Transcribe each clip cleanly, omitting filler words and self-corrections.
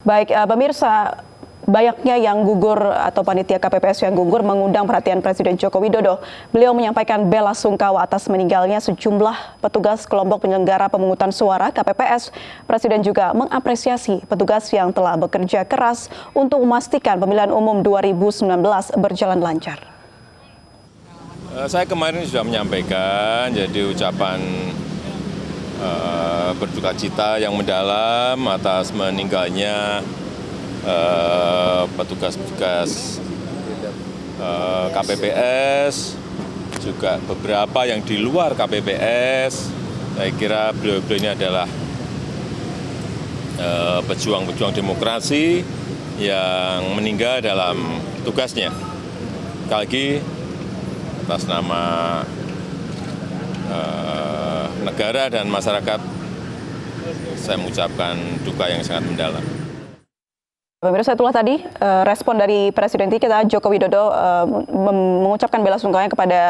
Baik, pemirsa, banyaknya yang gugur atau panitia KPPS yang gugur mengundang perhatian Presiden Joko Widodo. Beliau menyampaikan bela sungkawa atas meninggalnya sejumlah petugas kelompok penyelenggara pemungutan suara KPPS. Presiden juga mengapresiasi petugas yang telah bekerja keras untuk memastikan pemilihan umum 2019 berjalan lancar. Saya kemarin sudah menyampaikan, jadi ucapan berduka cita yang mendalam atas meninggalnya petugas-petugas KPPS, juga beberapa yang di luar KPPS. Saya kira beliau-beliau ini adalah pejuang-pejuang demokrasi yang meninggal dalam tugasnya. Sekali lagi, atas nama negara dan masyarakat, saya mengucapkan duka yang sangat mendalam. Pemirsa, itulah tadi respon dari Presiden kita Joko Widodo mengucapkan bela sungkawanya kepada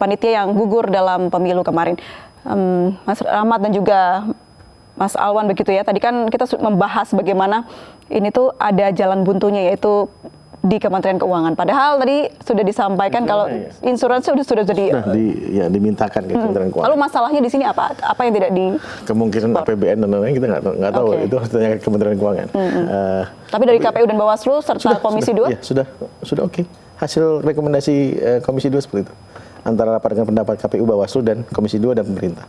panitia yang gugur dalam pemilu kemarin. Mas Rahmat dan juga Mas Alwan, begitu ya. Tadi kan kita membahas bagaimana ini tuh ada jalan buntunya, yaitu di Kementerian Keuangan. Padahal tadi sudah disampaikan kalau insuransi sudah jadi dimintakan ke Kementerian Keuangan. Lalu masalahnya di sini apa? Apa yang tidak di kemungkinan APBN dan lain-lain kita nggak tahu. Itu harus tanya ke Kementerian Keuangan. Tapi dari KPU dan Bawaslu serta Komisi 2? Ya, sudah oke. Hasil rekomendasi Komisi 2 seperti itu. Antara rapat dengan pendapat KPU, Bawaslu dan Komisi 2 dan pemerintah.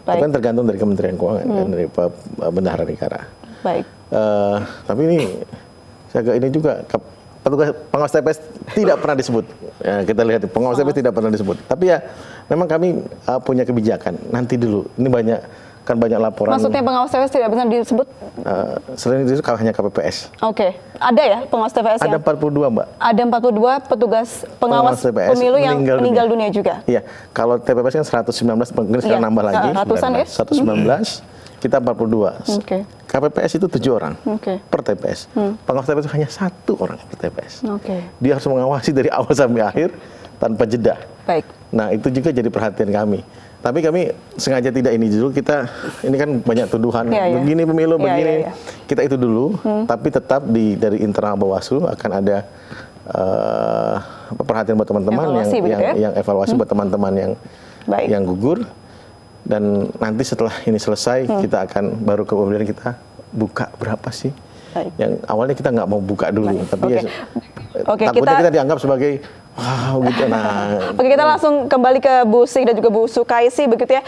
Tapi kan tergantung dari Kementerian Keuangan dan dari Bendahara Negara. Baik. Tapi ini juga petugas pengawas TPS tidak pernah disebut. Ya, kita lihat pengawas TPS tidak pernah disebut. Tapi ya memang kami punya kebijakan. Nanti dulu. Ini banyak laporan. Maksudnya pengawas TPS tidak bisa disebut? Selain itu hanya KPPS. Oke. Ada ya pengawas TPS ada 42, Mbak. Ada 42 petugas pengawas TPS pemilu yang meninggal dunia juga. Iya. Kalau TPS kan 119, mungkin sekarang nambah lagi. Ratusan ya? 119. Kita 42. KPPS itu 7 orang per TPS. Pengawas TPS hanya 1 orang per TPS. Dia harus mengawasi dari awal sampai akhir tanpa jeda. Baik. Nah, itu juga jadi perhatian kami. Tapi kami sengaja tidak ini dulu, ini kan banyak tuduhan, begini pemilu, begini. Kita itu dulu, tapi tetap dari internal Bawaslu akan ada perhatian buat teman-teman yang evaluasi buat teman-teman yang gugur. Dan nanti setelah ini selesai, kita akan baru kemudian kita buka berapa sih. Yang awalnya kita nggak mau buka dulu, tapi takutnya kita dianggap sebagai wow gitu. Kita langsung kembali ke Bu Sih dan juga Bu Sukaisi, begitu ya.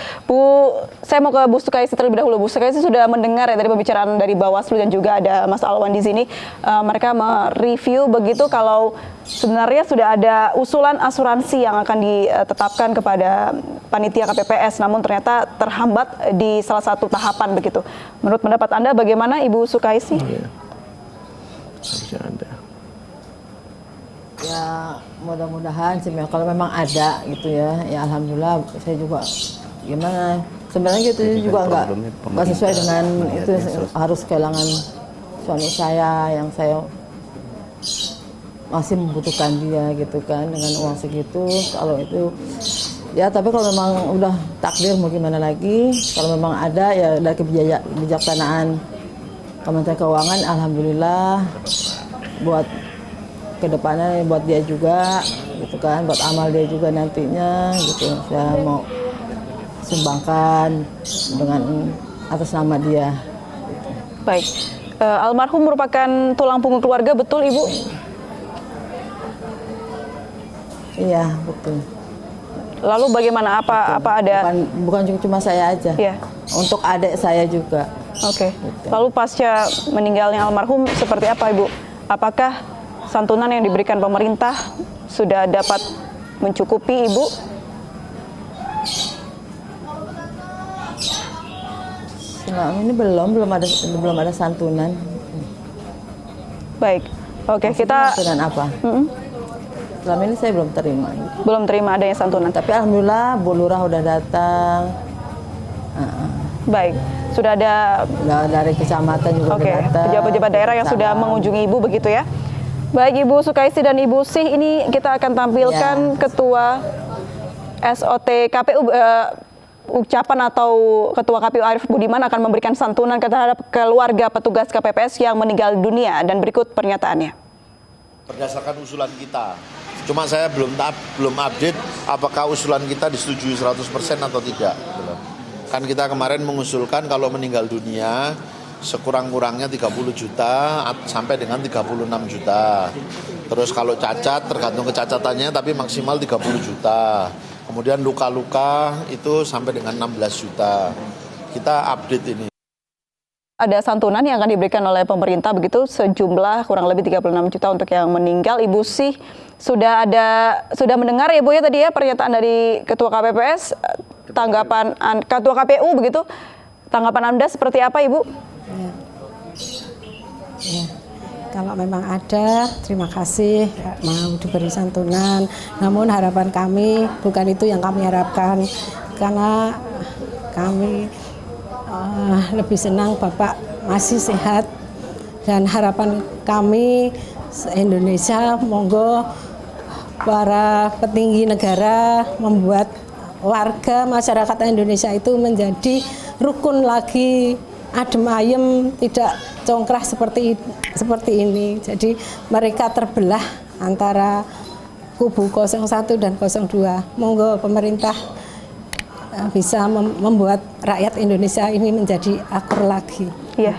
Saya mau ke Bu Sukaisi terlebih dahulu. Bu Sukaisi sudah mendengar ya dari pembicaraan dari Bawaslu dan juga ada Mas Alwan di sini. Mereka mereview begitu kalau sebenarnya sudah ada usulan asuransi yang akan ditetapkan kepada panitia KPPS, namun ternyata terhambat di salah satu tahapan begitu. Menurut pendapat Anda bagaimana, Ibu Sukaisi? Harusnya ada. Ya mudah-mudahan sih, kalau memang ada gitu ya alhamdulillah. Saya juga gimana sebenarnya gitu juga nggak sesuai dengan itu, harus kehilangan suami saya yang saya masih membutuhkan dia gitu kan dengan uang segitu. Kalau itu ya, tapi kalau memang udah takdir mau gimana lagi. Kalau memang ada ya dari kebijaksanaan Kementerian Keuangan, alhamdulillah buat kedepannya, buat dia juga gitu kan, buat amal dia juga nantinya gitu. Saya mau sumbangkan dengan atas nama dia. Baik, almarhum merupakan tulang punggung keluarga, betul Ibu? Iya, betul. Lalu bagaimana? Apa ada? Bukan cuma saya aja. Untuk adik saya juga. Gitu. Lalu pasca meninggalnya almarhum seperti apa, Ibu? Apakah santunan yang diberikan pemerintah sudah dapat mencukupi Ibu? Selama ini belum ada santunan. Baik. Kita santunan apa? Selama ini saya belum terima. Belum terima adanya santunan. Tapi alhamdulillah Bu Lurah udah datang. Baik. Sudah ada dari kecamatan juga datang. Pejabat-pejabat daerah yang sudah mengunjungi Ibu begitu ya. Baik, Ibu Sukaisi dan Ibu Sih, ini kita akan tampilkan Ketua SOT KPU ucapan atau Ketua KPU Arief Budiman akan memberikan santunan terhadap keluarga petugas KPPS yang meninggal dunia, dan berikut pernyataannya. Berdasarkan usulan kita, cuma saya belum update apakah usulan kita disetujui 100% atau tidak. Kan kita kemarin mengusulkan kalau meninggal dunia sekurang-kurangnya 30 juta sampai dengan 36 juta. Terus kalau cacat tergantung kecacatannya tapi maksimal 30 juta. Kemudian luka-luka itu sampai dengan 16 juta. Kita update ini. Ada santunan yang akan diberikan oleh pemerintah begitu sejumlah kurang lebih 36 juta untuk yang meninggal. Ibu sih sudah mendengar ya Bu ya tadi ya pernyataan dari Ketua KPPS, tanggapan Ketua KPU begitu. Tanggapan Anda seperti apa Ibu? Ya. Kalau memang ada, terima kasih mau diberi santunan. Namun harapan kami bukan itu yang kami harapkan, karena kami lebih senang Bapak masih sehat, dan harapan kami Indonesia monggo para petinggi negara membuat warga masyarakat Indonesia itu menjadi rukun lagi, adem ayem, tidak congkrah seperti ini. Jadi mereka terbelah antara kubu 01 dan 02. Monggo pemerintah bisa membuat rakyat Indonesia ini menjadi akur lagi. Iya.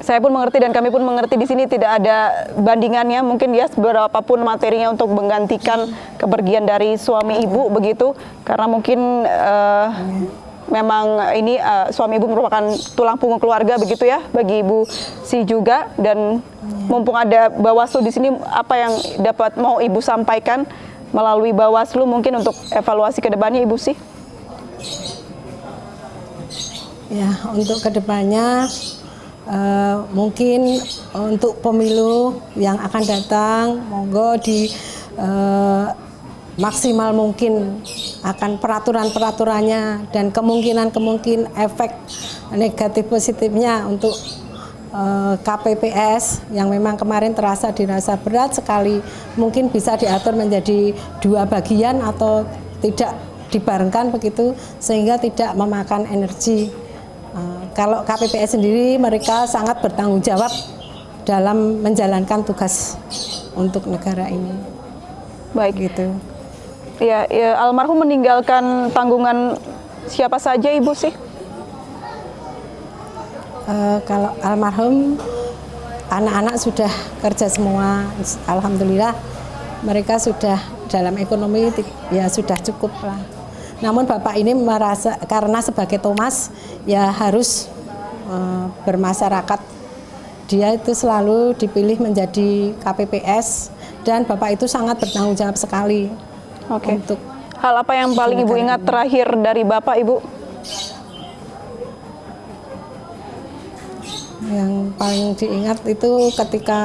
Saya pun mengerti dan kami pun mengerti di sini tidak ada bandingannya mungkin ya berapapun materinya untuk menggantikan kepergian dari suami ibu begitu, karena mungkin memang ini suami ibu merupakan tulang punggung keluarga begitu ya bagi Ibu Si juga, dan mumpung ada Bawaslu di sini, apa yang dapat mau Ibu sampaikan melalui Bawaslu mungkin untuk evaluasi ke depannya Ibu Si? Ya, untuk kedepannya mungkin untuk pemilu yang akan datang, monggo di maksimal mungkin akan peraturan-peraturannya dan kemungkinan efek negatif positifnya untuk KPPS yang memang kemarin dirasa berat sekali, mungkin bisa diatur menjadi 2 bagian atau tidak dibarengkan begitu sehingga tidak memakan energi. Kalau KPPS sendiri mereka sangat bertanggung jawab dalam menjalankan tugas untuk negara ini. Baik gitu. Ya, almarhum meninggalkan tanggungan siapa saja Ibu sih? Kalau almarhum anak-anak sudah kerja semua, alhamdulillah mereka sudah dalam ekonomi ya sudah cukup lah. Namun Bapak ini merasa karena sebagai Thomas ya harus bermasyarakat. Dia itu selalu dipilih menjadi KPPS dan Bapak itu sangat bertanggung jawab sekali. Oke. Untuk hal apa yang paling Ibu ingat terakhir dari Bapak Ibu? Yang paling diingat itu ketika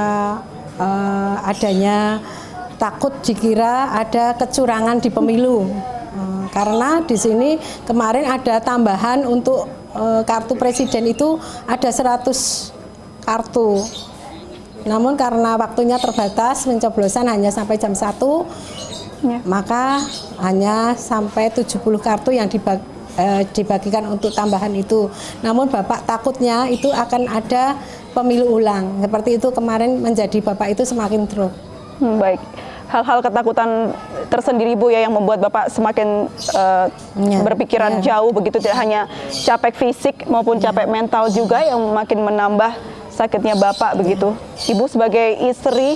adanya takut dikira ada kecurangan di pemilu. Karena di sini kemarin ada tambahan untuk kartu presiden itu ada 100 kartu. Namun karena waktunya terbatas, pencoblosan hanya sampai jam 1, maka hanya sampai 70 kartu yang dibagikan untuk tambahan itu. Namun Bapak takutnya itu akan ada pemilu ulang. Seperti itu kemarin menjadi Bapak itu semakin drop. Baik. Hal-hal ketakutan tersendiri Bu ya yang membuat Bapak semakin berpikiran jauh begitu, tidak hanya capek fisik maupun capek mental juga yang makin menambah sakitnya Bapak begitu. Ibu sebagai istri,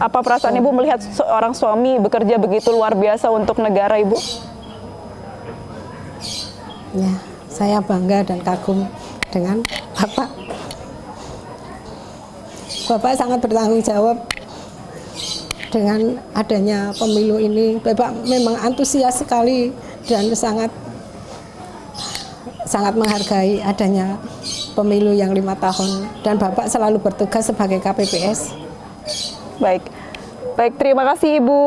apa perasaan Ibu melihat seorang suami bekerja begitu luar biasa untuk negara Ibu? Ya, saya bangga dan kagum dengan Bapak. Bapak sangat bertanggung jawab dengan adanya pemilu ini. Bapak memang antusias sekali dan sangat menghargai adanya pemilu yang 5 tahun, dan Bapak selalu bertugas sebagai KPPS. Baik, terima kasih Ibu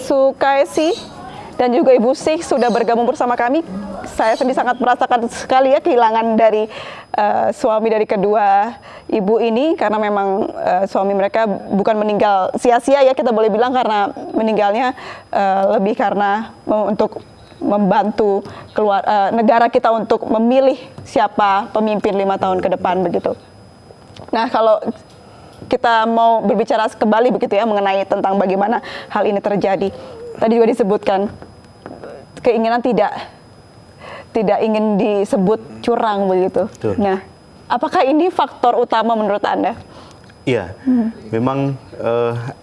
Sukaisi dan juga Ibu Sih sudah bergabung bersama kami. Saya sendiri sangat merasakan sekali ya kehilangan dari suami dari kedua ibu ini, karena memang suami mereka bukan meninggal sia-sia ya kita boleh bilang, karena meninggalnya lebih karena untuk membantu negara kita untuk memilih siapa pemimpin 5 tahun ke depan begitu. Nah, kalau kita mau berbicara kembali begitu ya mengenai tentang bagaimana hal ini terjadi. Tadi juga disebutkan keinginan tidak ingin disebut curang begitu. Betul. Nah, apakah ini faktor utama menurut Anda? Iya, memang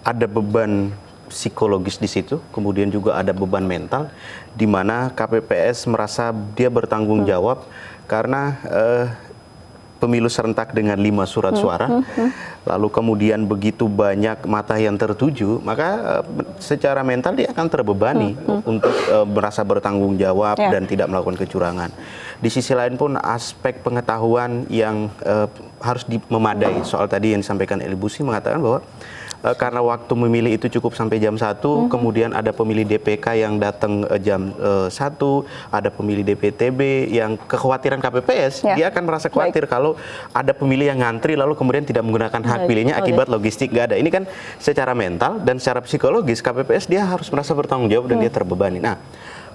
ada beban psikologis di situ, kemudian juga ada beban mental, di mana KPPS merasa dia bertanggung jawab karena pemilu serentak dengan 5 surat suara, lalu kemudian begitu banyak mata yang tertuju, maka secara mental dia akan terbebani untuk merasa bertanggung jawab dan tidak melakukan kecurangan. Di sisi lain pun aspek pengetahuan yang harus memadai. Soal tadi yang disampaikan Ibu Sri mengatakan bahwa karena waktu memilih itu cukup sampai jam 1, kemudian ada pemilih DPK yang datang jam 1, ada pemilih DPTB yang kekhawatiran KPPS, dia akan merasa khawatir kalau ada pemilih yang ngantri lalu kemudian tidak menggunakan hak pilihnya akibat logistik gak ada. Ini kan secara mental dan secara psikologis KPPS dia harus merasa bertanggung jawab dan dia terbebani. Nah,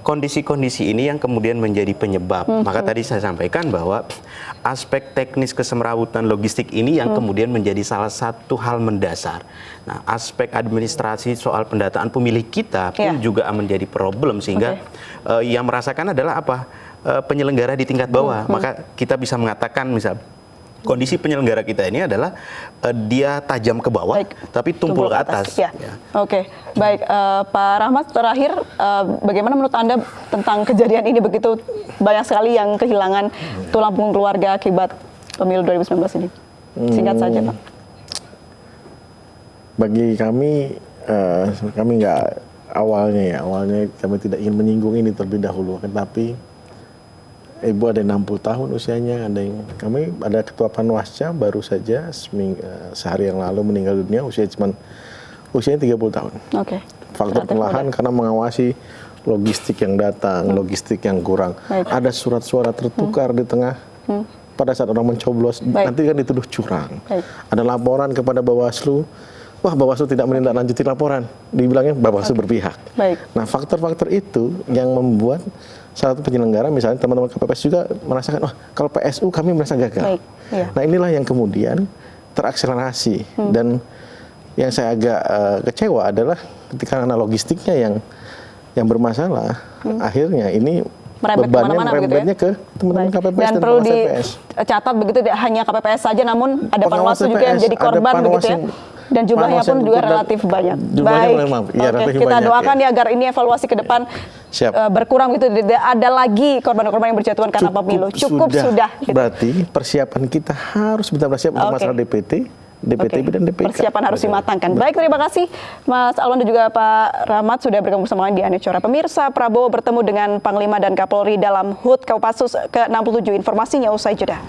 kondisi-kondisi ini yang kemudian menjadi penyebab. Maka tadi saya sampaikan bahwa aspek teknis kesemrawutan logistik ini yang kemudian menjadi salah satu hal mendasar. Nah, aspek administrasi soal pendataan pemilih kita pun juga menjadi problem sehingga yang merasakan adalah apa? Penyelenggara di tingkat bawah. Maka kita bisa mengatakan misal kondisi penyelenggara kita ini adalah dia tajam ke bawah, tapi tumpul ke atas. Ya. Oke, baik Pak Rahmat, terakhir bagaimana menurut Anda tentang kejadian ini, begitu banyak sekali yang kehilangan tulang punggung keluarga akibat pemilu 2019 ini? Singkat saja, Pak. Bagi kami nggak awalnya kami tidak ingin menyinggung ini terlebih dahulu, tetapi Ibu ada 60 tahun usianya, kami ada ketua Panwasca baru saja sehari yang lalu meninggal dunia, usianya 30 tahun. Oke. Faktor kelelahan karena mengawasi logistik yang datang, logistik yang kurang. Ada surat suara tertukar di tengah pada saat orang mencoblos, nanti kan dituduh curang. Ada laporan kepada Bawaslu, wah Bawaslu tidak menindaklanjuti laporan, dibilangnya Bawaslu berpihak. Nah, faktor-faktor itu yang membuat salah satu penyelenggara, misalnya teman-teman KPPS juga merasakan, wah kalau PSU kami merasa gagal. Nah, inilah yang kemudian terakselerasi. Dan yang saya agak kecewa adalah ketika logistiknya yang bermasalah, akhirnya ini bebannya merembetnya ke teman-teman KPPS dan perlu TPS. Dicatat begitu, tidak hanya KPPS saja, namun ada Panwaslu juga yang jadi korban begitu ya. Dan jumlahnya pun juga relatif banyak. Baik, kita doakan ya agar ini evaluasi ke depan berkurang gitu, tidak ada lagi korban-korban yang berjatuhan karena pemilu. Cukup sudah. Gitu. Berarti persiapan kita harus benar-benar siap untuk masalah DPT, DPTB dan DPK. Persiapan harus dimatangkan. Baik, terima kasih Mas Alwan dan juga Pak Rahmat sudah bergabung bersama kami di Anecora. Pemirsa, Prabowo bertemu dengan Panglima dan Kapolri dalam HUT Kopassus ke-67. Informasinya usai jeda.